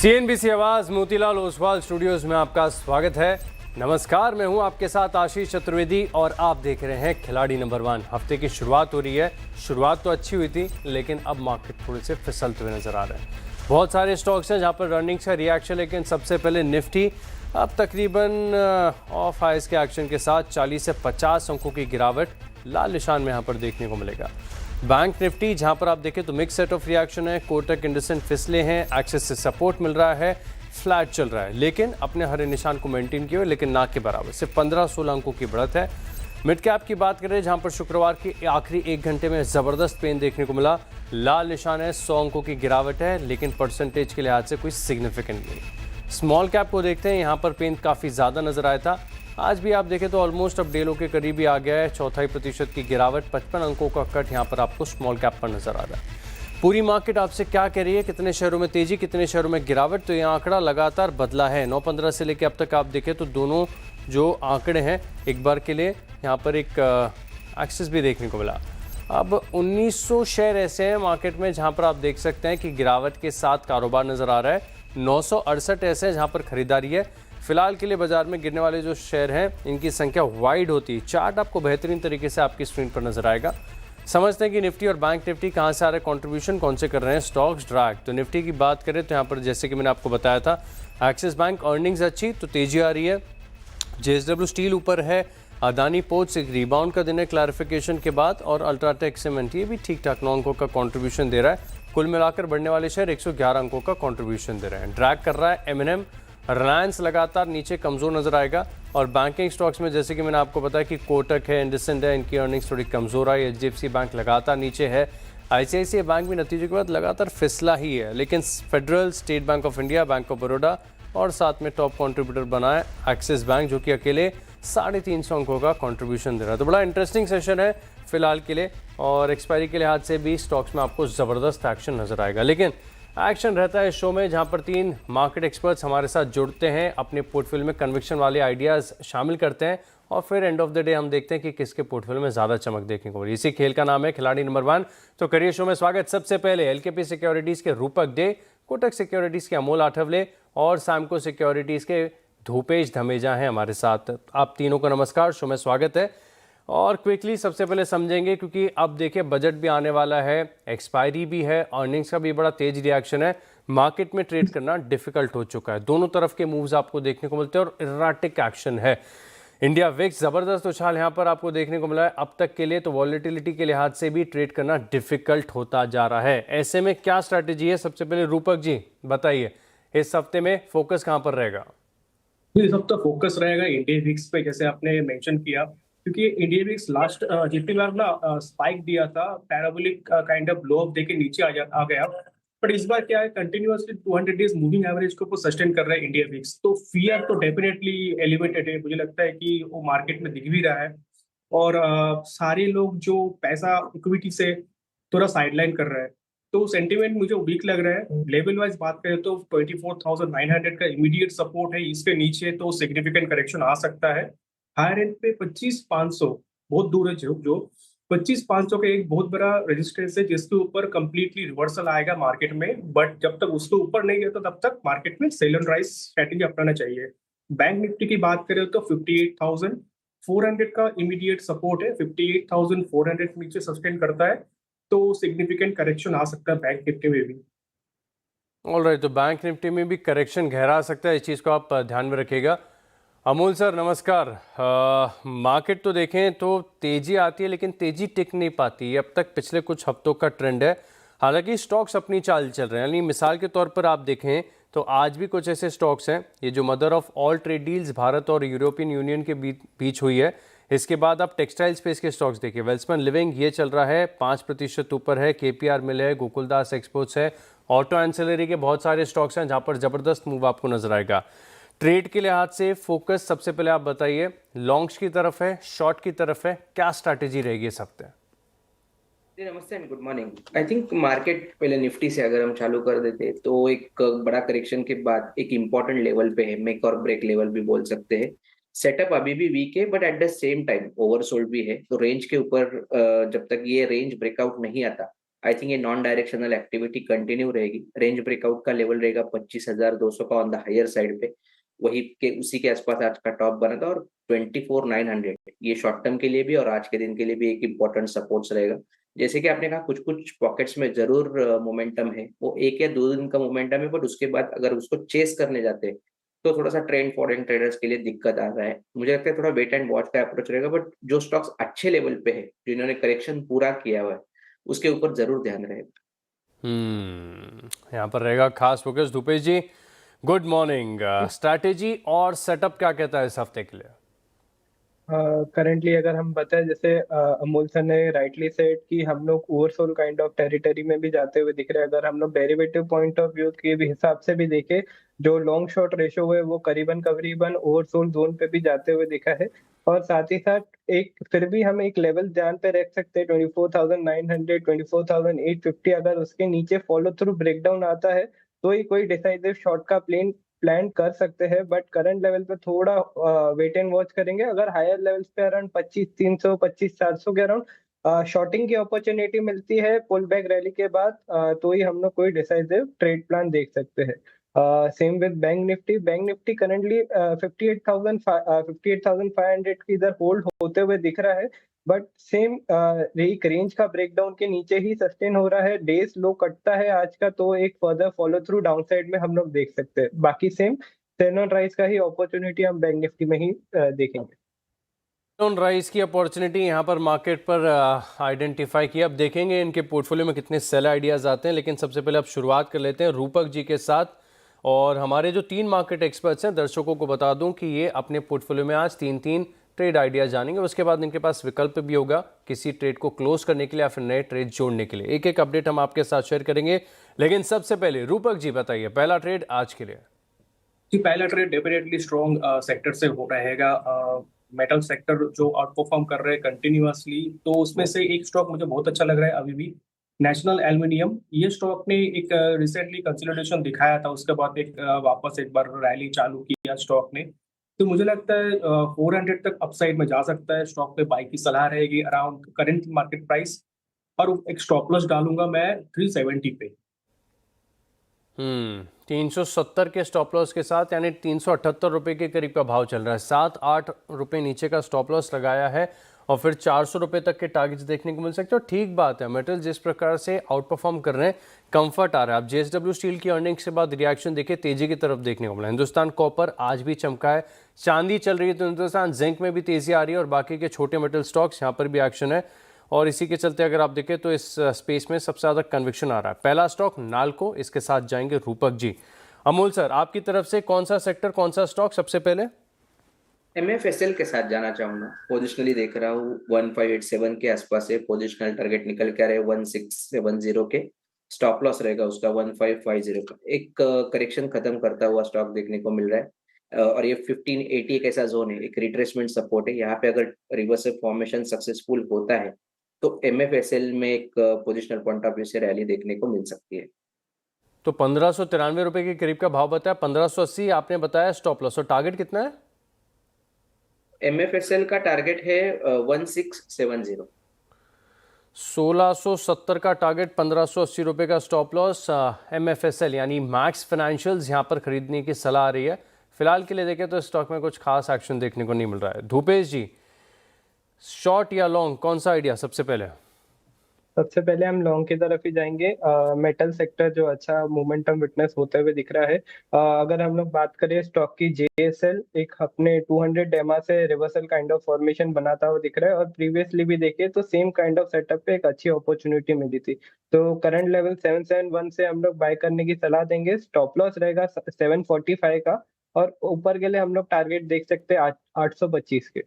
CNBC आवाज Motilal Oswal studios में आपका स्वागत है। नमस्कार, मैं हूं आपके साथ आशीष चतुर्वेदी और आप देख रहे हैं खिलाड़ी नंबर 1। हफ्ते की शुरुआत हो रही है। शुरुआत तो अच्छी हुई थी, लेकिन अब मार्केट थोड़े से फिसलते हुए नजर आ रहे हैं। बहुत सारे स्टॉक्स हैं जहां पर अर्निंग्स का रिएक्शन, लेकिन सबसे पहले निफ्टी अब तकरीबन ऑफ हाइज के एक्शन के साथ 40 से 50 अंकों की गिरावट लाल निशान में यहाँ पर देखने को मिलेगा। बैंक निफ्टी जहां पर आप देखें तो मिक्स सेट ऑफ रिएक्शन है। कोटक इंडसइंड फिसले हैं, एक्सिस से सपोर्ट मिल रहा है, फ्लैट चल रहा है, लेकिन अपने हरे निशान को मेंटेन किए हुए, लेकिन ना के बराबर, सिर्फ 15-16 अंकों की बढ़त है। मिड कैप की बात करें जहां पर शुक्रवार के आखिरी 1 घंटे में जबरदस्त पेन देखने को मिला। लाल निशान है, 100 अंकों की गिरावट है, लेकिन परसेंटेज के लिहाज से कोई सिग्निफिकेंट नहीं। स्मॉल कैप को देखते हैं, यहाँ पर पेन काफ़ी ज़्यादा नजर आया था। आज भी आप देखें तो ऑलमोस्ट अब डे लो के करीब ही आ गया है। 0.25% की गिरावट, 55 अंकों का कट यहाँ पर आपको स्मॉल कैप पर नजर आ रहा है। पूरी मार्केट आपसे क्या कह रही है, कितने शहरों में तेजी, कितने शहरों में गिरावट, तो यह आंकड़ा लगातार बदला है। 9-15 से लेकर अब तक आप देखें तो दोनों जो आंकड़े हैं एक बार के लिए यहाँ पर एक एक्सिस भी देखने को मिला। अब 1900 शेयर ऐसे हैं मार्केट में जहाँ पर आप देख सकते हैं कि गिरावट के साथ कारोबार नजर आ रहा है। 968 ऐसे हैं जहाँ पर खरीदारी है। फिलहाल के लिए बाजार में गिरने वाले जो शेयर हैं इनकी संख्या वाइड होती है। चार्ट आपको बेहतरीन तरीके से आपकी स्क्रीन पर नजर आएगा। समझते हैं कि निफ्टी और बैंक निफ्टी कहाँ से आ रहे, कंट्रीब्यूशन कौन से कर रहे हैं, स्टॉक्स ड्रैग। तो निफ्टी की बात करें तो यहाँ पर जैसे कि मैंने आपको बताया था, एक्सिस बैंक अर्निंग्स अच्छी तो तेजी आ रही है। जेएसडब्ल्यू स्टील ऊपर है, अदानी पोर्ट्स एक रिबाउंड का दिन है क्लैरिफिकेशन के बाद, और अल्ट्राटेक सीमेंट ये भी ठीक ठाक 9 अंकों का कंट्रीब्यूशन दे रहा है। कुल मिलाकर बढ़ने वाले शेयर 111 अंकों का कंट्रीब्यूशन दे रहे हैं। ड्रैग कर रहा है एमएनएम, रिलायंस लगातार नीचे कमज़ोर नजर आएगा। और बैंकिंग स्टॉक्स में जैसे कि मैंने आपको बताया कि कोटक है, इंडसइंड है, इनकी अर्निंग्स थोड़ी कमज़ोर आई। एचडीएफसी बैंक लगातार नीचे है। आईसीआईसीआई बैंक भी नतीजों के बाद लगातार फिसला ही है, लेकिन federal, state bank of India, bank of Baroda और साथ में टॉप कंट्रीब्यूटर बना है एक्सिस बैंक, जो कि अकेले 350 अंकों का कंट्रीब्यूशन दे रहा है। तो बड़ा इंटरेस्टिंग सेशन है फिलहाल के लिए, और एक्सपायरी के लिहाज से भी स्टॉक्स में आपको ज़बरदस्त एक्शन नजर आएगा। लेकिन एक्शन रहता है इस शो में जहां पर 3 मार्केट एक्सपर्ट्स हमारे साथ जुड़ते हैं, अपने पोर्टफोलियो में कन्विक्शन वाले आइडियाज़ शामिल करते हैं, और फिर एंड ऑफ द डे हम देखते हैं कि किसके पोर्टफोलियो में ज़्यादा चमक देखने को मिली। इसी खेल का नाम है खिलाड़ी नंबर 1। तो करिए शो में स्वागत। सबसे पहले एलकेपी सिक्योरिटीज़ के रूपक डे, कोटक सिक्योरिटीज़ के अमोल आठवले और सैमको सिक्योरिटीज़ के धूपेश धमेजा हैं हमारे साथ। आप तीनों को नमस्कार, शो में स्वागत है। और क्विकली सबसे पहले समझेंगे, क्योंकि अब देखिए बजट भी आने वाला है, एक्सपायरी भी है, अर्निंग्स का भी बड़ा तेज रिएक्शन है, मार्केट में ट्रेड करना डिफिकल्ट हो चुका है। दोनों तरफ के मूव्स आपको देखने को मिलते हैं और इराटिक एक्शन है। इंडिया विक्स जबरदस्त उछाल यहाँ पर आपको देखने को मिला है अब तक के लिए, तो वॉलेटिलिटी के लिहाज से भी ट्रेड करना डिफिकल्ट होता जा रहा है। ऐसे में क्या स्ट्रैटेजी है? सबसे पहले रूपक जी बताइए, इस हफ्ते में फोकस कहाँ पर रहेगा? इस हफ्ता फोकस रहेगा इंडिया विक्स पे, जैसे आपने मेंशन किया, क्योंकि इंडिया विक्स लास्ट जितनी बार ना स्पाइक दिया था, parabolic kind of blow up देके नीचे आ गया। बट इस बार क्या है, कंटिन्यूअसली 200 डेज मूविंग एवरेज को सस्टेन कर रहा है इंडिया विक्स। तो फियर तो डेफिनेटली एलिवेटेड है, मुझे लगता है कि वो मार्केट में दिख भी रहा है। और सारे लोग जो पैसा इक्विटी से थोड़ा साइडलाइन कर रहे हैं, तो सेंटीमेंट मुझे वीक लग रहा है। लेवल वाइज बात करें तो 24,900 का इमीडिएट सपोर्ट है, इसके नीचे तो सिग्निफिकेंट करेक्शन आ सकता है। हायर एंड पे 25,500 बहुत दूर है, जो 25,500 का एक बहुत बड़ा रेजिस्टेंस है, जिसके ऊपर कंप्लीटली रिवर्सल आएगा मार्केट में। बट जब तक उसके ऊपर नहीं गया तो तब तक मार्केट में सेल एंड राइज स्ट्रेटेजी अपनाना चाहिए। बैंक निफ्टी की बात करें तो 58,400 का इमीडिएट सपोर्ट है, 58,400 नीचे सस्टेन करता है तो सिग्निफिकेंट करेक्शन आ सकता है बैंक निफ्टी में भी। ऑलराइट, तो बैंक निफ्टी में भी करेक्शन गहरा आ सकता है, इस चीज़ को आप ध्यान में रखिएगा। अमोल सर नमस्कार। मार्केट तो देखें तो तेजी आती है, लेकिन तेजी टिक नहीं पाती, ये अब तक पिछले कुछ हफ्तों का ट्रेंड है। हालांकि स्टॉक्स अपनी चाल चल रहे हैं, यानी मिसाल के तौर पर आप देखें तो आज भी कुछ ऐसे स्टॉक्स हैं, ये जो mother of all trade deals Bharat और यूरोपियन यूनियन के बीच हुई है, इसके बाद आप टेक्सटाइल स्पेस के स्टॉक्स देखिए। वेल्समन लिविंग ये चल रहा है 5% ऊपर है, केपीआर मिल है, गोकुलदास एक्सपोर्ट्स है, ऑटो एंसिलरी के बहुत सारे स्टॉक्स हैं जहां पर जबरदस्त मूव आपको नजर आएगा। ट्रेड के लिहाज से फोकस सबसे पहले आप बताइए, लॉन्ग्स की तरफ है, शॉर्ट की तरफ है, क्या स्ट्रैटेजी रहेगी इस हफ्ते? जी नमस्ते and good morning. I think market पहले निफ्टी से अगर हम चालू कर देते तो एक बड़ा करेक्शन के बाद एक इम्पॉर्टेंट लेवल पे है, मेक और ब्रेक लेवल भी बोल सकते हैं। सेटअप अभी भी वीक है, but at the same time oversold भी है। तो रेंज के ऊपर जब तक ये रेंज ब्रेकआउट नहीं आता आई थिंक ये नॉन डायरेक्शनल एक्टिविटी कंटिन्यू रहेगी। रेंज ब्रेकआउट का लेवल रहेगा 25,200 का ऑन द हायर साइड पे, वही के उसी के आसपास आज का टॉप बना था। और 24,900 ये शॉर्ट टर्म के लिए भी और आज के दिन के लिए भी एक इम्पोर्टेंट सपोर्ट्स रहेगा। जैसे कि आपने कहा कुछ कुछ पॉकेट्स में जरूर मोमेंटम है, वो 1 या 2 दिन का मोमेंटम है, बट उसके बाद अगर उसको चेस करने जाते हैं तो थोड़ा सा ट्रेंड फॉरेन ट्रेडर्स के लिए दिक्कत आ रहा है। मुझे लगता है थोड़ा वेट एंड वॉच का अप्रोच रहेगा, बट जो स्टॉक्स अच्छे लेवल पे है, जिन्होंने करेक्शन पूरा किया हुआ है, उसके ऊपर जरूर ध्यान रहेगा। यहाँ पर रहेगा खास फोकस। धूपेश जी, गुड मॉर्निंग। स्ट्रैटेजी और सेटअप क्या कहता है इस हफ्ते के लिए? करंटली अगर हम बताएं, जैसे अमोल सर ने राइटली सेड कि हम लोग ओवरसोल्ड काइंड ऑफ टेरिटरी में भी जाते हुए दिख रहे हैं। अगर हम लोग डेरिवेटिव पॉइंट ऑफ व्यू के भी हिसाब से भी देखें, जो लॉन्ग शॉर्ट रेशो है वो करीबन करीबन ओवरसोल्ड जोन पे भी जाते हुए दिखा है। और साथ ही साथ एक फिर भी हम एक लेवल ध्यान पे रख सकते हैं, 24,900 24,850। अगर उसके नीचे फॉलो थ्रू ब्रेकडाउन आता है तो ही कोई डिसाइसिव शॉर्ट का प्लान कर सकते हैं। बट करंट लेवल पे थोड़ा वेट एंड वॉच करेंगे। अगर हायर लेवल्स पे अराउंड 25,300 25,400 के अराउंड शॉर्टिंग की अपॉर्चुनिटी मिलती है पुल बैक रैली के बाद, तो ही हम लोग कोई डिसाइसिव ट्रेड प्लान देख सकते हैं। Same with bank Nifty currently 58,500 की इधर होल्ड होते हुए दिख रहा है। बट सेम एक रेंज का ब्रेकडाउन के नीचे ही सस्टेन हो रहा है। डेज लो कटता है आज का, तो एक further follow through down side में हम लोग देख सकते हैं। बाकी सेम सेल ऑन राइज का ही अपॉर्चुनिटी हम बैंक निफ्टी में ही देखेंगे। ऑन राइज की अपॉर्चुनिटी यहाँ पर मार्केट पर आइडेंटिफाई की। अब देखेंगे इनके पोर्टफोलियो में कितने सेल आइडियाज आते हैं, लेकिन सबसे पहले अब शुरुआत कर लेते हैं रूपक जी के साथ। और हमारे जो 3 मार्केट एक्सपर्ट्स हैं, दर्शकों को बता दूं कि ये अपने पोर्टफोलियो में आज 3 ट्रेड आइडिया जानेंगे। उसके बाद इनके पास विकल्प भी होगा किसी ट्रेड को क्लोज करने के लिए या फिर नए ट्रेड जोड़ने के लिए। एक एक अपडेट हम आपके साथ शेयर करेंगे, लेकिन सबसे पहले रूपक जी बताइए पहला ट्रेड आज के लिए। जी, पहला ट्रेड डेफिनेटली स्ट्रॉन्ग सेक्टर से हो रहेगा। मेटल सेक्टर जो आउट परफॉर्म कर रहे हैं कंटिन्यूअसली, तो उसमें से एक स्टॉक मुझे बहुत अच्छा लग रहा है अभी भी, नेशनल एल्युमिनियम। ये स्टॉक ने एक रिसेंटली कंसोलिडेशन दिखाया था, उसके बाद एक वापस एक बार रैली चालू किया स्टॉक ने। तो मुझे लगता है 400 तक अपसाइड में जा सकता है। स्टॉक पे बाई की सलाह रहेगी अराउंड करंट मार्केट प्राइस, और एक स्टॉप लॉस डालूंगा मैं 370 पे। 370 के स्टॉप लॉस के साथ, यानी 378 रुपये के करीब का भाव चल रहा है। 7-8 रुपये नीचे का स्टॉप लॉस लगाया है और फिर 400 रुपये तक के टारगेट्स देखने को मिल सकते हैं। और ठीक बात है, मेटल जिस प्रकार से आउट परफॉर्म कर रहे हैं, कंफर्ट आ रहा है। अब जेएसडब्ल्यू स्टील की अर्निंग्स के बाद रिएक्शन देखिए, तेजी की तरफ देखने को मिला। हिंदुस्तान कॉपर आज भी चमका है, चांदी चल रही है, तो हिंदुस्तान जिंक में भी तेजी आ रही है और बाकी के छोटे मेटल स्टॉक्स यहाँ पर भी एक्शन है। और इसी के चलते अगर आप देखें तो इस स्पेस में सबसे ज़्यादा कन्विक्शन आ रहा है। पहला स्टॉक नाल्को, इसके साथ जाएंगे रूपक जी। अमोल सर, आपकी तरफ से कौन सा सेक्टर, कौन सा स्टॉक सबसे पहले? एमएफएसएल के साथ जाना चाहूंगा। पोजिशनली देख रहा हूँ 1587 के आसपास है। पोजिशनल टारगेट निकल के आ रहे 1670 के। स्टॉप लॉस रहेगा उसका 1550 का। एक करेक्शन खत्म करता हुआ स्टॉक देखने को मिल रहा है। और ये 1580 एक ऐसा जोन है, एक रिट्रेसमेंट सपोर्ट है। यहाँ पे अगर रिवर्सल फॉर्मेशन सक्सेसफुल होता है तो एमएफएसएल में एक पोजिशनल पॉइंट ऑफ व्यू से रैली देखने को मिल सकती है। तो 1593 रुपये के करीब का भाव बताया, 1580 आपने बताया स्टॉप लॉस। और टारगेट कितना है? एमएफएसएल का टारगेट है 1670। 1670 का टारगेट, 1580 रुपये का स्टॉप लॉस। एमएफएसएल यानी मैक्स फाइनेंशियल्स यहाँ पर खरीदने की सलाह आ रही है। फिलहाल के लिए देखें तो स्टॉक में कुछ खास एक्शन देखने को नहीं मिल रहा है। धूपेश जी, शॉर्ट या लॉन्ग, कौन सा आइडिया सबसे पहले? सबसे पहले हम लॉन्ग की तरफ ही जाएंगे। मेटल सेक्टर जो अच्छा मोमेंटम विटनेस होते हुए दिख रहा है। अगर हम लोग बात करें स्टॉक की, जेएसएल एक अपने 200 डेमा से रिवर्सल काइंड ऑफ फॉर्मेशन बनाता हुआ दिख रहा है। और प्रीवियसली भी देखे तो सेम काइंड ऑफ सेटअप पे एक अच्छी अपॉर्चुनिटी मिली थी। तो करंट लेवल 771 से हम लोग बाय करने की सलाह देंगे। स्टॉप लॉस रहेगा 745 का, और ऊपर के लिए हम लोग टारगेट देख सकते हैं 825 के।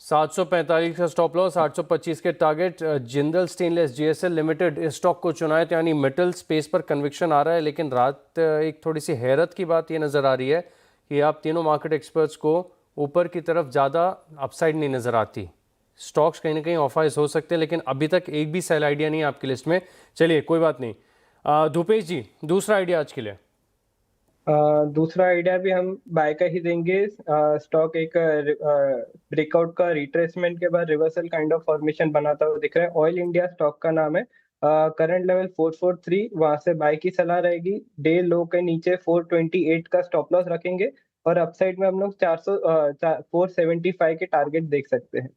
745 का स्टॉप लॉस, 825 के target. Jindal stainless GSL limited इस स्टॉक को चुना है, तो यानी मेटल स्पेस पर कन्विक्शन आ रहा है। लेकिन रात एक थोड़ी सी हैरत की बात ये नज़र आ रही है कि आप तीनों मार्केट एक्सपर्ट्स को ऊपर की तरफ ज़्यादा अपसाइड नहीं नज़र आती। स्टॉक्स कहीं ना कहीं ऑफ आइज हो सकते हैं, लेकिन अभी तक एक भी सेल आइडिया नहीं है आपकी लिस्ट में। चलिए कोई बात नहीं। धूपेश जी, दूसरा आइडिया आज के लिए? दूसरा आइडिया भी हम बाय का ही देंगे। स्टॉक एक ब्रेकआउट का रिट्रेसमेंट के बाद रिवर्सल काइंड ऑफ फॉर्मेशन बनाता हुआ दिख रहा है। ऑयल इंडिया स्टॉक का नाम है। करंट लेवल 443, वहां से बाय की सलाह रहेगी। डे लो के नीचे 428 का स्टॉप लॉस रखेंगे और अपसाइड में हम लोग 475 के टारगेट देख सकते हैं।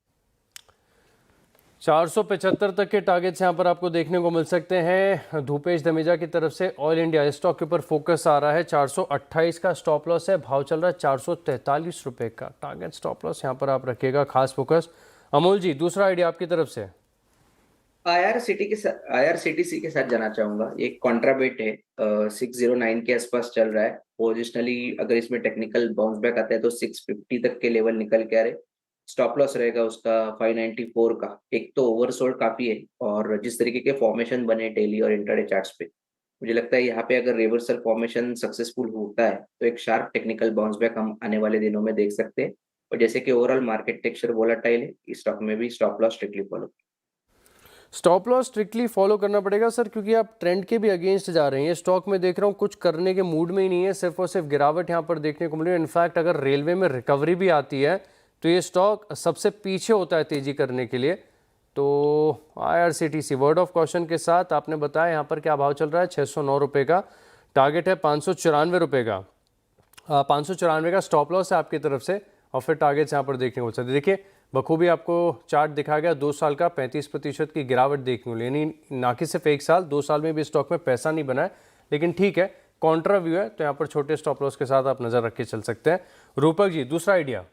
475 तक के टारगेट्स यहाँ पर आपको देखने को मिल सकते हैं। धूपेश धमीजा की तरफ से ऑयल इंडिया स्टॉक के ऊपर फोकस आ रहा है। 428 का स्टॉप लॉस है, भाव चल रहा है 443 रुपए का। टारगेट स्टॉप लॉस यहाँ पर आप रखिएगा, खास फोकस। अमोल जी, दूसरा आइडिया आपकी तरफ से। आईआरसीटीसी के साथ जाना चाहूंगा। एक कॉन्ट्राबेट है, 609 के आसपास चल रहा है। पोजिशनली अगर इसमें टेक्निकल बाउंस बैक आता है तो 650 तक के लेवल निकल के आ रहे। स्टॉप लॉस रहेगा उसका 594 का। एक तो ओवरसोल्ड काफी है, और जिस तरीके के फॉर्मेशन बने डेली और इंट्राडे चार्ट्स पे, मुझे लगता है यहाँ पे अगर रिवर्सल फॉर्मेशन सक्सेसफुल होता है तो एक शार्प टेक्निकल बाउंस बैक हम आने वाले दिनों में देख सकते हैं। और जैसे कि ओवरऑल मार्केट टेक्सचर वोलेटाइल है, इस स्टॉक में भी stop loss strictly follow. Stop loss strictly follow करना पड़ेगा सर, क्योंकि आप ट्रेंड के भी अगेंस्ट जा रहे हैं। ये स्टॉक में देख रहा हूँ कुछ करने के मूड में ही नहीं है, सिर्फ और सिर्फ गिरावट यहाँ पर देखने को मिल रही है। इनफैक्ट अगर रेलवे में रिकवरी भी आती है तो ये स्टॉक सबसे पीछे होता है तेजी करने के लिए। तो आईआरसीटीसी वर्ड ऑफ कॉशन के साथ आपने बताया यहाँ पर क्या भाव चल रहा है, 609 रुपये का टारगेट है, 594 रुपये का 594 का स्टॉप लॉस है आपकी तरफ से, और फिर टारगेट्स यहाँ पर देखने को मिल सकते हैं। देखिए बखूबी आपको चार्ट दिखाया गया, 2 साल का 35% की गिरावट देखने को मिली, यानी ना कि सिर्फ 1 साल, 2 साल में भी स्टॉक में पैसा नहीं बना है। लेकिन ठीक है, कॉन्ट्रा व्यू है तो यहाँ पर छोटे स्टॉप लॉस के साथ आप नजर रख के चल सकते हैं। रूपक जी, दूसरा आइडिया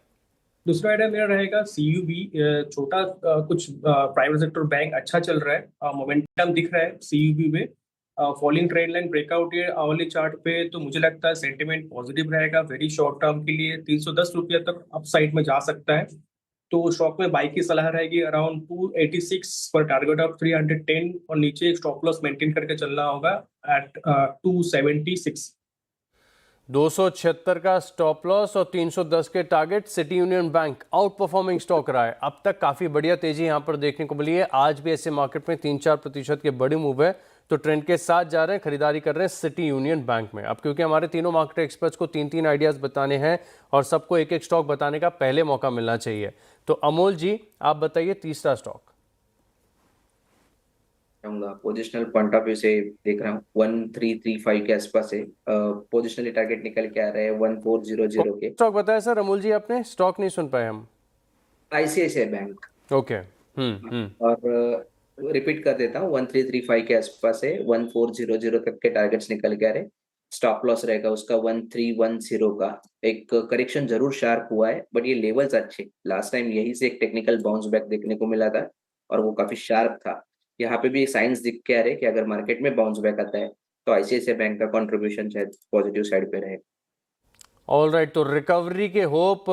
मेरा रहेगा सीयूबी। छोटा कुछ प्राइवेट सेक्टर बैंक अच्छा चल रहा है, मोमेंटम दिख रहा है सीयूबी में। फॉलिंग ट्रेंड लाइन ब्रेकआउट है आवली चार्ट पे, तो मुझे लगता है सेंटिमेंट पॉजिटिव रहेगा वेरी शॉर्ट टर्म के लिए। 310 रुपये तक अपसाइड में जा सकता है, तो स्टॉक में बाई की सलाह रहेगी अराउंड 286 पर टारगेट ऑफ 310, और नीचे स्टॉप लॉस मेंटेन करके चलना होगा एट 276। 276 का स्टॉप लॉस और 310 के target. City union bank out performing stock रहा है, अब तक काफी बढ़िया तेजी यहां पर देखने को मिली है। आज भी ऐसे मार्केट में 3-4% के बड़े मूव है, तो ट्रेंड के साथ जा रहे हैं, खरीदारी कर रहे हैं सिटी यूनियन बैंक में। अब क्योंकि हमारे तीनों मार्केट एक्सपर्ट्स को 3-3 आइडियाज बताने हैं और सबको एक एक स्टॉक बताने का पहले मौका मिलना चाहिए, तो अमोल जी आप बताइए तीसरा stock. Positional point of view से देख रहा हूँ 1335 के आसपास है। पोजिशनली टारगेट निकल के आ रहे हैं 1400 के। स्टॉक बताया सर अमोल जी आपने, स्टॉक नहीं सुन पाए हम। ICICI bank. ओके। और रिपीट कर देता हूँ, 1335 के आसपास है, 1400 तक के टारगेट्स निकल के आ रहे। स्टॉप लॉस रहेगा उसका 1310 का। एक करेक्शन जरूर शार्प हुआ है, बट ये लेवल्स अच्छे, लास्ट टाइम यही से एक टेक्निकल बाउंस बैक देखने को मिला था और वो काफी शार्प था। यहाँ पे भी साइंस दिख के आ रहे कि अगर मार्केट में बाउंस बैक आता है तो आईसीआईसीआई बैंक का कंट्रीब्यूशन शायद पॉजिटिव साइड पे रहे। ऑल राइट, तो रिकवरी के होप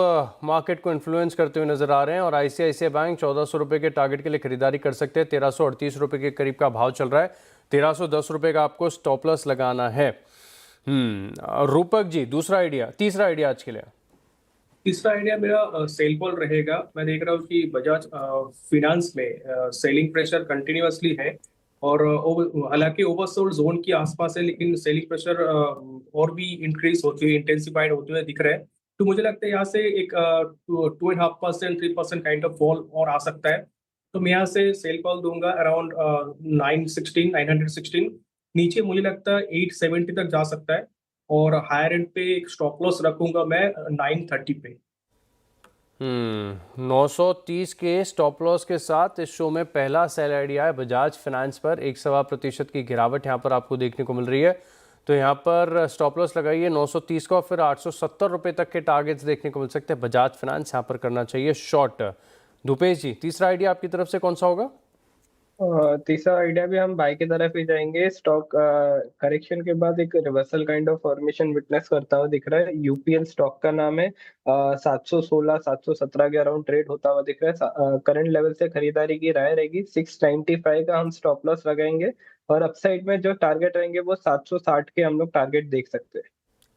मार्केट को इन्फ्लुएंस करते हुए नजर आ रहे हैं, और आईसीआईसीआई बैंक 1400 रुपये के टारगेट के लिए खरीदारी कर सकते हैं। 1338 रुपये के करीब का भाव चल रहा है, 1310 रुपये का आपको स्टॉप लॉस लगाना है। रूपक जी, दूसरा आइडिया, तीसरा आइडिया आज के लिए। तीसरा आइडिया मेरा सेल कॉल रहेगा। मैं देख रहा हूँ कि बजाज फिनांस में सेलिंग प्रेशर कंटिन्यूअसली है, और हालांकि ओवरसोल्ड जोन के आसपास है, लेकिन सेलिंग प्रेशर और भी इंक्रीज होते हुए, इंटेंसिफाइड होते हुए दिख रहा है। तो मुझे लगता है यहाँ से एक 2.5%, 3% काइंड ऑफ फॉल और आ सकता है। तो मैं यहाँ से सेल कॉल दूंगा अराउंड 916। नीचे मुझे लगता है 870 तक जा सकता है, और हायर एंड पे एक स्टॉप लॉस रखूंगा मैं 930 पे। 930 के स्टॉप लॉस के साथ इस शो में पहला सेल आइडिया है बजाज फाइनेंस पर। 1.25% की गिरावट यहाँ पर आपको देखने को मिल रही है, तो यहाँ पर स्टॉप लॉस लगाइए 930 का, और फिर 870 रुपये तक के टारगेट्स देखने को मिल सकते हैं। बजाज फाइनेंस यहाँ पर करना चाहिए शॉर्ट। धूपेश जी, तीसरा आइडिया आपकी तरफ से कौन सा होगा? तीसरा आइडिया भी हम बाय की तरफ ही जाएंगे। स्टॉक करेक्शन के बाद एक reversal kind of formation witness करता हुआ दिख रहा है। यूपीएल स्टॉक का नाम है। 716 717 के अराउंड ट्रेड होता हुआ दिख रहा है। करंट लेवल से खरीदारी की राय रहेगी। 695 का हम स्टॉप लॉस लगाएंगे, और अपसाइड में जो टारगेट रहेंगे वो 760 के हम लोग टारगेट देख सकते हैं।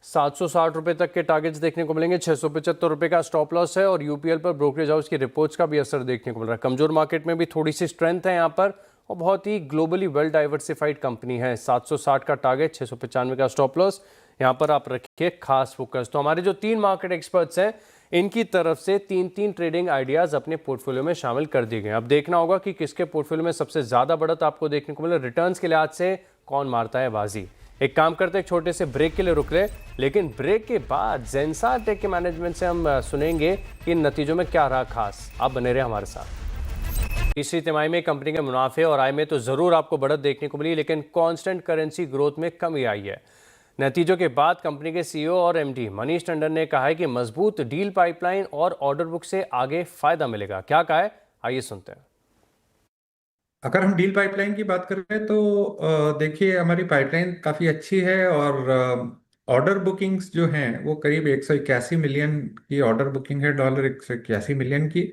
760 रुपये तक के टारगेट्स देखने को मिलेंगे। 675 रुपये का स्टॉप लॉस है, और यूपीएल पर ब्रोकरेज हाउस की रिपोर्ट्स का भी असर देखने को मिल रहा है। कमजोर मार्केट में भी थोड़ी सी स्ट्रेंथ है यहाँ पर, और बहुत ही ग्लोबली वेल डाइवर्सिफाइड कंपनी है। 760 का टारगेट, 695 का स्टॉप लॉस, यहाँ पर आप रखिए खास फोकस। तो हमारे जो 3 मार्केट एक्सपर्ट्स हैं इनकी तरफ से 3 ट्रेडिंग आइडियाज़ अपने पोर्टफोलियो में शामिल कर दिए गए। अब देखना होगा कि किसके पोर्टफोलियो में सबसे ज़्यादा बढ़त आपको देखने को मिले, रिटर्न्स के लिहाज से कौन मारता है बाजी। एक काम करते हैं, एक छोटे से ब्रेक के लिए रुक ले, लेकिन ब्रेक के बाद जेंसार टेक के मैनेजमेंट से हम सुनेंगे कि इन नतीजों में क्या रहा खास। आप बने रहे हमारे साथ। तीसरी तिमाही में कंपनी के मुनाफे और आय में तो ज़रूर आपको बढ़त देखने को मिली, लेकिन कॉन्स्टेंट करेंसी ग्रोथ में कमी आई है। नतीजों के बाद कंपनी के सीईओ और एमडी मनीष टंडन ने कहा है कि मजबूत डील पाइपलाइन और ऑर्डर बुक से आगे फायदा मिलेगा। क्या कहा है, आइए सुनते हैं। अगर हम डील पाइपलाइन की बात करें तो देखिए हमारी पाइपलाइन काफ़ी अच्छी है और ऑर्डर बुकिंग्स जो हैं वो करीब 181 मिलियन की ऑर्डर बुकिंग है, डॉलर 181 मिलियन की,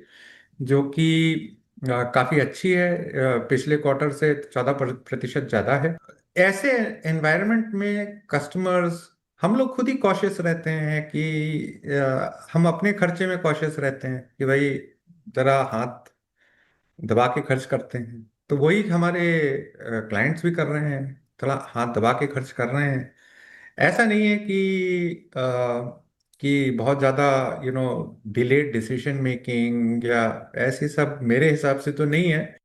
जो कि काफ़ी अच्छी है। पिछले क्वार्टर से 14% ज़्यादा है। ऐसे एनवायरनमेंट में कस्टमर्स, हम लोग खुद ही कॉशियस रहते हैं कि हम अपने खर्चे में कॉशियस रहते हैं कि भाई जरा हाथ दबा के खर्च करते हैं। तो वही हमारे क्लाइंट्स भी कर रहे हैं, थोड़ा हाथ दबा के खर्च कर रहे हैं। ऐसा नहीं है कि बहुत ज़्यादा डिलेड डिसीजन मेकिंग या ऐसी सब, मेरे हिसाब से तो नहीं है।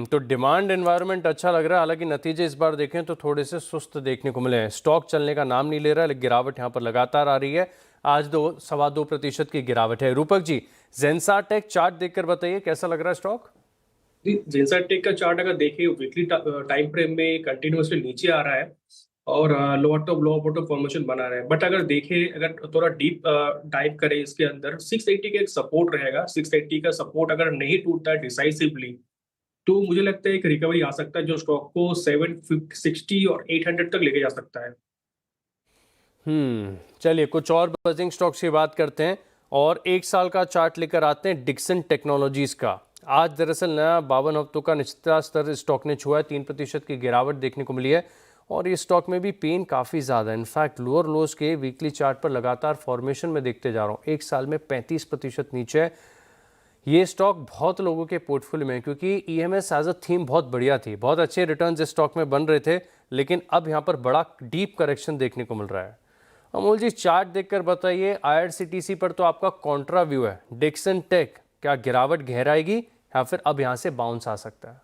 तो डिमांड एनवायरनमेंट अच्छा लग रहा है, हालांकि नतीजे इस बार देखें तो थोड़े से सुस्त देखने को मिले हैं। स्टॉक चलने का नाम नहीं ले रहा है, लेकिन गिरावट यहाँ पर लगातार आ रही है। आज 2.25% की गिरावट है। रूपक जी, जेंसार टेक चार्ट देखकर बताइए कैसा लग रहा है स्टॉक। जेंसार टेक का चार्ट अगर देखें वीकली टाइम फ्रेम में कंटिन्यूसली नीचे आ रहा है और lower top lower bottom formation बना रहा है। बट अगर देखें, अगर थोड़ा डीप डाइव करें इसके अंदर, 680 का एक सपोर्ट रहेगा। 680 का सपोर्ट अगर नहीं टूटता है डिसाइसिवली तो मुझे लगता है एक रिकवरी आ सकता है जो स्टॉक को 760 और 800 तक लेके जा सकता है। चलिए कुछ और बजिंग स्टॉक्स की बात करते हैं और एक साल का चार्ट लेकर आते हैं डिक्सन टेक्नोलॉजीज का। आज दरअसल नया 52 हफ्तों का निचला स्तर स्टॉक ने छुआ है। 3% की गिरावट देखने को मिली है और ये स्टॉक में भी पेन काफ़ी ज़्यादा है। इनफैक्ट लोअर लोज के वीकली चार्ट पर लगातार फॉर्मेशन में देखते जा रहा हूँ। एक साल में 35% नीचे है। ये स्टॉक बहुत लोगों के पोर्टफोलियो में, क्योंकि ईएमएस एज अ थीम बहुत बढ़िया थी, बहुत अच्छे रिटर्न्स इस स्टॉक में बन रहे थे, लेकिन अब यहाँ पर बड़ा डीप करेक्शन देखने को मिल रहा है। अमोल जी, चार्ट देखकर बताइए, आईआरसीटीसी पर तो आपका कॉन्ट्रा व्यू है। डिक्सन टेक क्या गिरावट गहराएगी या फिर अब यहाँ से बाउंस आ सकता है?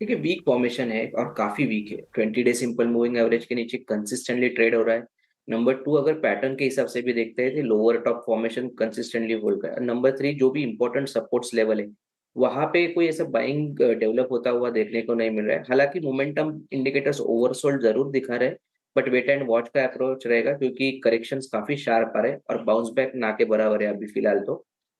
देखिए, वीक फॉर्मेशन है और काफी वीक है। 20 डे सिंपल मूविंग एवरेज के नीचे कंसिस्टेंटली ट्रेड हो रहा है। नंबर 2, अगर पैटर्न के हिसाब से भी देखते हैं तो lower top formation consistently hold कर। नंबर 3, जो भी इंपॉर्टेंट सपोर्ट्स लेवल है वहां पे कोई ऐसा बाइंग डेवलप होता हुआ देखने को नहीं मिल रहा है। हालांकि मोमेंटम इंडिकेटर्स ओवरसोल्ड जरूर दिखा रहे हैं, बट वेट एंड वॉच का अप्रोच रहेगा क्योंकि करेक्शंस काफी शार्प आ रहे हैं और बाउंस बैक ना के बराबर है अभी फिलहाल।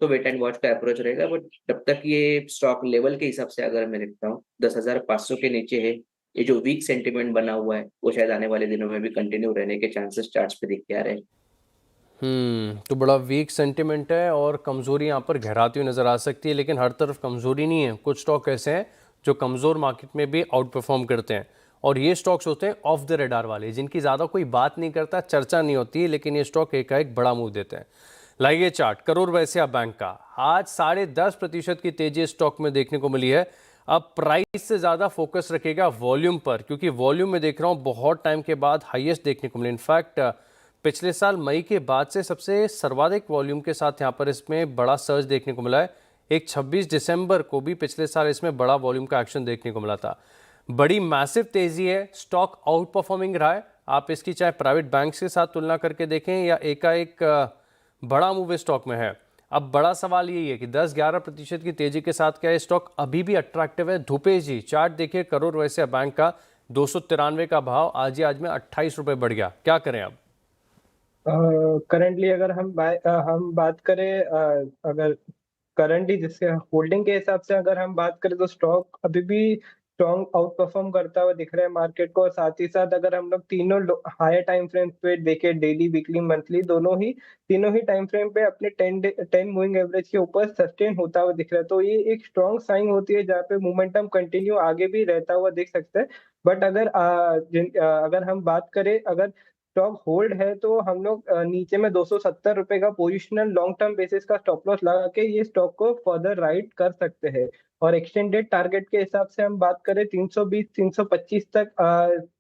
तो वेट एंड वॉच का अप्रोच रहेगा। बट तब तक ये स्टॉक लेवल के हिसाब से अगर मैं देखता हूँ 10,500 के नीचे है। ये जो वीक सेंटीमेंट बना हुआ है वो शायद आने वाले दिनों में भी कंटिन्यू रहने के चांसेस चार्ट्स पे दिख के आ रहे हैं। तो बड़ा वीक सेंटिमेंट है और कमज़ोरी यहाँ पर गहराती हुई नज़र आ सकती है, लेकिन हर तरफ कमज़ोरी नहीं है। कुछ स्टॉक ऐसे हैं जो कमज़ोर मार्केट में भी आउट परफॉर्म करते हैं और ये स्टॉक्स होते हैं ऑफ द रेडार वाले, जिनकी ज़्यादा कोई बात नहीं करता, चर्चा नहीं होती, लेकिन ये स्टॉक एकाएक बड़ा मूव देते हैं। लाइए चार्ट करूर वैश्य बैंक का। आज 10.5% की तेजी स्टॉक में देखने को मिली है। अब प्राइस से ज़्यादा फोकस रखेगा वॉल्यूम पर, क्योंकि वॉल्यूम में देख रहा हूँ बहुत टाइम के बाद हाईएस्ट देखने को मिले। इनफैक्ट पिछले साल मई के बाद से सबसे सर्वाधिक वॉल्यूम के साथ यहाँ पर इसमें बड़ा सर्ज देखने को मिला है। एक 26 दिसंबर को भी पिछले साल इसमें बड़ा वॉल्यूम का एक्शन देखने को मिला था। बड़ी मैसिव तेजी है, स्टॉक आउट परफॉर्मिंग रहा है। आप इसकी चाहे प्राइवेट बैंक्स के साथ तुलना करके देखें या एकाएक बड़ा मूव स्टॉक में है। अब बड़ा सवाल यही है कि 10-11% की तेजी के साथ क्या ये स्टॉक अभी भी अट्रैक्टिव है? धूपेश जी, चार्ट देखिए करूर वैश्य बैंक का, 293 का भाव, आज में 28 रुपए बढ़ गया। क्या करें अब? करंटली अगर हम बात करें, अगर करंटली जिसके होल्डिंग के हिसाब से अगर हम बात करें तो स्टॉक अभी भी स्ट्रॉन्ग आउट परफॉर्म करता हुआ दिख रहा है मार्केट को। और साथ ही साथ अगर हम लोग तीनों हायर टाइम फ्रेम पे देखें, डेली, वीकली, मंथली, तीनों ही टाइम फ्रेम पे अपने 10 मूविंग एवरेज के ऊपर सस्टेन होता हुआ दिख रहा है। तो ये एक स्ट्रॉन्ग साइन होती है जहाँ पे मोमेंटम कंटिन्यू आगे भी रहता हुआ दिख सकता है। बट अगर हम बात करें, अगर स्टॉक होल्ड है तो हम लोग नीचे में 270 रुपए का पोजिशनल लॉन्ग टर्म बेसिस का स्टॉप लॉस लगा के ये स्टॉक को फर्दर राइट कर सकते हैं। और एक्सटेंडेड टारगेट के हिसाब से हम बात करें 320-325 तक,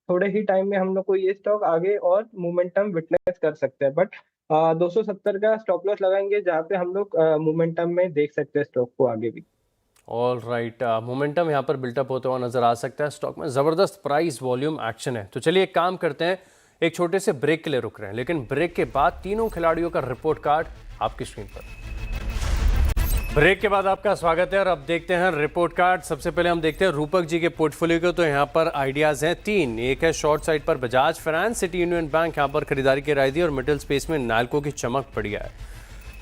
थोड़े ही टाइम में हम लोग को ये स्टॉक आगे और मोमेंटम विटनेस कर सकते हैं। बट 270 का स्टॉप लॉस लगाएंगे, जहाँ पे हम लोग मोमेंटम में देख सकते हैं स्टॉक को आगे भी। ऑल राइट, मोमेंटम यहाँ पर बिल्टअप होता हुआ नजर आ सकता है, स्टॉक में ज़बरदस्त प्राइस वॉल्यूम एक्शन है। तो चलिए एक काम करते हैं, एक छोटे से ब्रेक के लिए रुक रहे हैं, लेकिन ब्रेक के बाद तीनों खिलाड़ियों का रिपोर्ट कार्ड आपकी स्क्रीन पर। ब्रेक के बाद आपका स्वागत है और अब देखते हैं रिपोर्ट कार्ड। सबसे पहले हम देखते हैं रूपक जी के पोर्टफोलियो को। तो यहाँ पर आइडियाज़ हैं 3। एक है शॉर्ट साइड पर Bajaj finance, city union bank यहाँ पर खरीदारी की राय दी और मिडिल स्पेस में नाल्को की चमक बढ़िया है।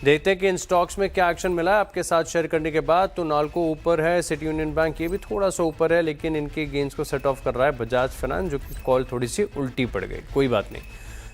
देखते हैं कि इन स्टॉक्स में क्या एक्शन मिला है आपके साथ शेयर करने के बाद। तो नाल्को ऊपर है, सिटी यूनियन बैंक ये भी थोड़ा सा ऊपर है, लेकिन इनके गेंस को सेट ऑफ कर रहा है बजाज फाइनेंस, जो कि कॉल थोड़ी सी उल्टी पड़ गई, कोई बात नहीं।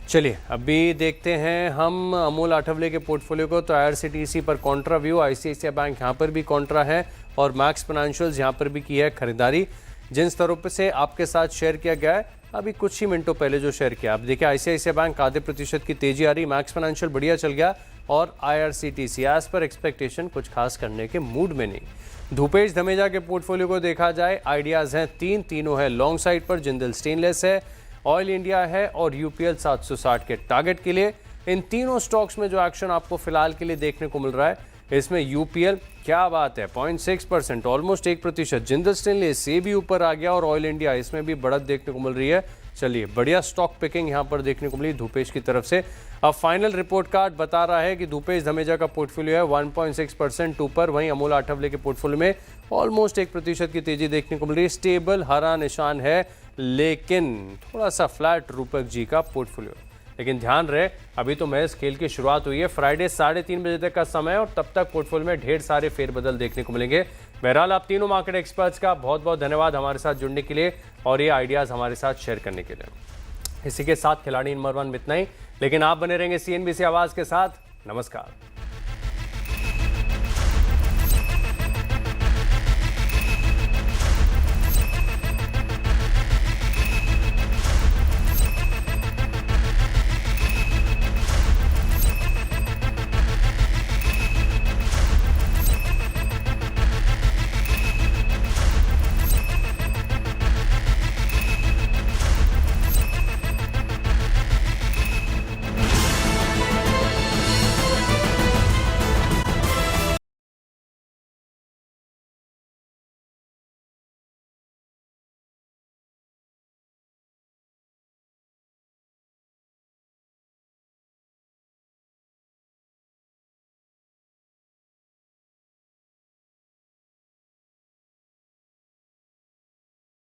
चलिए अभी देखते हैं हम अमोल आठवले के पोर्टफोलियो को। तो IRCTC पर कॉन्ट्रा व्यू, ICICI बैंक यहाँ पर भी कॉन्ट्रा है और मैक्स फाइनेंशियल्स यहाँ पर भी की है खरीदारी। जिन स्तरों पर से आपके साथ शेयर किया गया है अभी कुछ ही मिनटों पहले जो शेयर किया, आप देखिए ICICI बैंक आधे % की तेजी आ रही, मैक्स फाइनेंशियल बढ़िया चल गया और IRCTC एज पर एक्सपेक्टेशन कुछ खास करने के मूड में नहीं। धूपेश धमेजा के पोर्टफोलियो को देखा जाए, आइडियाज़ हैं 3, तीनों है लॉन्ग साइड पर, जिंदल स्टेनलेस है, ऑयल इंडिया है और UPL 760 के टारगेट के लिए। इन तीनों स्टॉक्स में जो एक्शन आपको फिलहाल के लिए देखने को मिल रहा है, इसमें UPL क्या बात है 0.6%, ऑलमोस्ट 1%, जिंदल स्टेनलेस से भी ऊपर आ गया और ऑयल इंडिया इसमें भी बढ़त देखने को मिल रही है। चलिए बढ़िया स्टॉक पिकिंग यहाँ पर देखने को मिली धूपेश की तरफ से। अब फाइनल रिपोर्ट कार्ड बता रहा है कि धूपेश धमेजा का पोर्टफोलियो है 1.6% ऊपर, वहीं अमोल आठवले के पोर्टफोलियो में ऑलमोस्ट 1% की तेजी देखने को मिल रही है। स्टेबल हरा निशान है, लेकिन थोड़ा सा फ्लैट रूपक जी का पोर्टफोलियो। लेकिन ध्यान रहे अभी तो महज खेल की शुरुआत हुई है, फ्राइडे 3:30 बजे तक का समय और तब तक पोर्टफोलियो में ढेर सारे फेरबदल देखने को मिलेंगे। बहरहाल आप तीनों मार्केट एक्सपर्ट्स का बहुत बहुत धन्यवाद हमारे साथ जुड़ने के लिए और ये आइडियाज़ हमारे साथ शेयर करने के लिए। इसी के साथ खिलाड़ी नंबर 1 में इतना ही, लेकिन आप बने रहेंगे CNBC आवाज़ के साथ। नमस्कार।